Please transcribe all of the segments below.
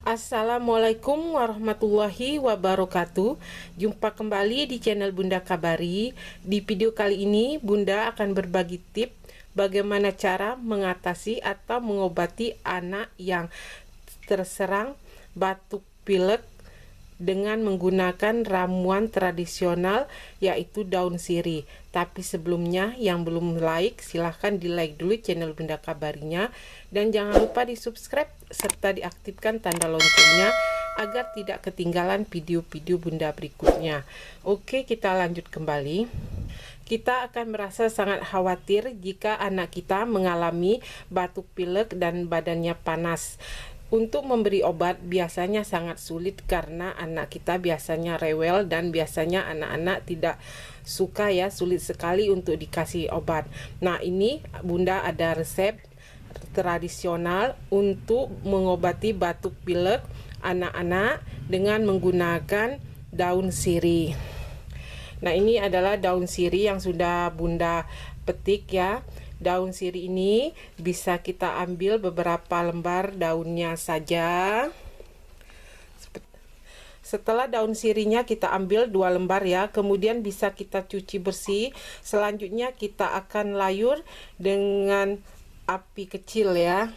Assalamualaikum warahmatullahi wabarakatuh. Jumpa kembali di channel Bunda Kabari. Di video kali ini Bunda akan berbagi tips bagaimana cara mengatasi atau mengobati anak yang terserang batuk pilek dengan menggunakan ramuan tradisional yaitu daun sirih. Tapi sebelumnya yang belum like, silahkan di like dulu channel Bunda Kabarinya, dan jangan lupa di subscribe serta diaktifkan tanda loncengnya agar tidak ketinggalan video-video Bunda berikutnya. Oke, kita lanjut kembali. Kita akan merasa sangat khawatir jika anak kita mengalami batuk pilek dan badannya panas. Untuk memberi obat biasanya sangat sulit karena anak kita biasanya rewel dan biasanya anak-anak tidak suka ya, sulit sekali untuk dikasih obat. Nah, ini Bunda ada resep tradisional untuk mengobati batuk pilek anak-anak dengan menggunakan daun sirih. Nah, ini adalah daun sirih yang sudah Bunda petik ya. Daun sirih ini bisa kita ambil beberapa lembar daunnya saja. Setelah daun sirihnya kita ambil 2 lembar ya, kemudian bisa kita cuci bersih. Selanjutnya kita akan layur dengan api kecil ya.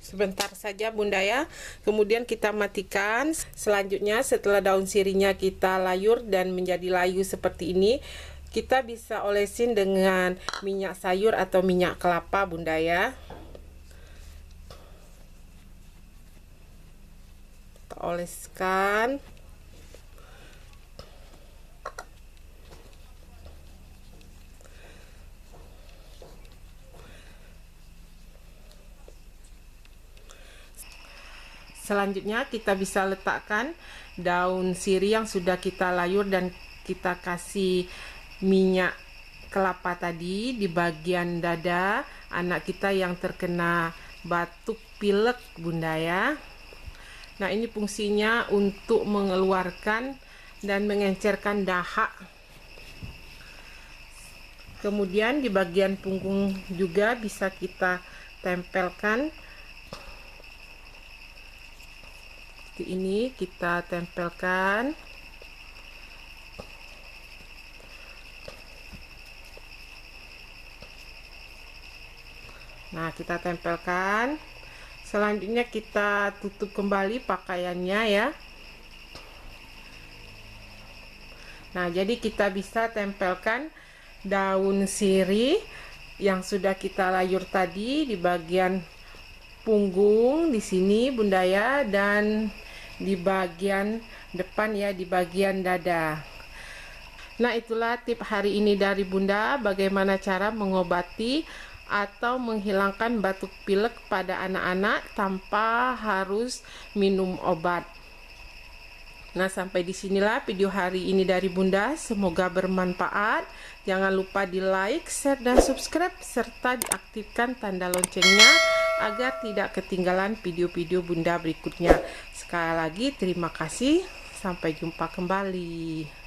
Sebentar saja Bunda ya, kemudian kita matikan. Selanjutnya setelah daun sirihnya kita layur dan menjadi layu seperti ini, kita bisa olesin dengan minyak sayur atau minyak kelapa Bunda ya. Kita oleskan. Selanjutnya kita bisa letakkan daun sirih yang sudah kita layur dan kita kasih minyak kelapa tadi di bagian dada anak kita yang terkena batuk pilek Bunda ya. Nah, ini fungsinya untuk mengeluarkan dan mengencerkan dahak. Kemudian di bagian punggung juga bisa kita tempelkan. Seperti ini kita tempelkan. Nah, kita tempelkan. Selanjutnya kita tutup kembali pakaiannya ya. Nah, jadi kita bisa tempelkan daun sirih yang sudah kita layur tadi di bagian punggung di sini Bunda ya, dan di bagian depan ya, di bagian dada. Nah, itulah tips hari ini dari Bunda bagaimana cara mengobati atau menghilangkan batuk pilek pada anak-anak tanpa harus minum obat. Nah, sampai disinilah video hari ini dari Bunda. Semoga bermanfaat. Jangan lupa di like, share, dan subscribe serta diaktifkan tanda loncengnya agar tidak ketinggalan video-video Bunda berikutnya. Sekali lagi terima kasih, sampai jumpa kembali.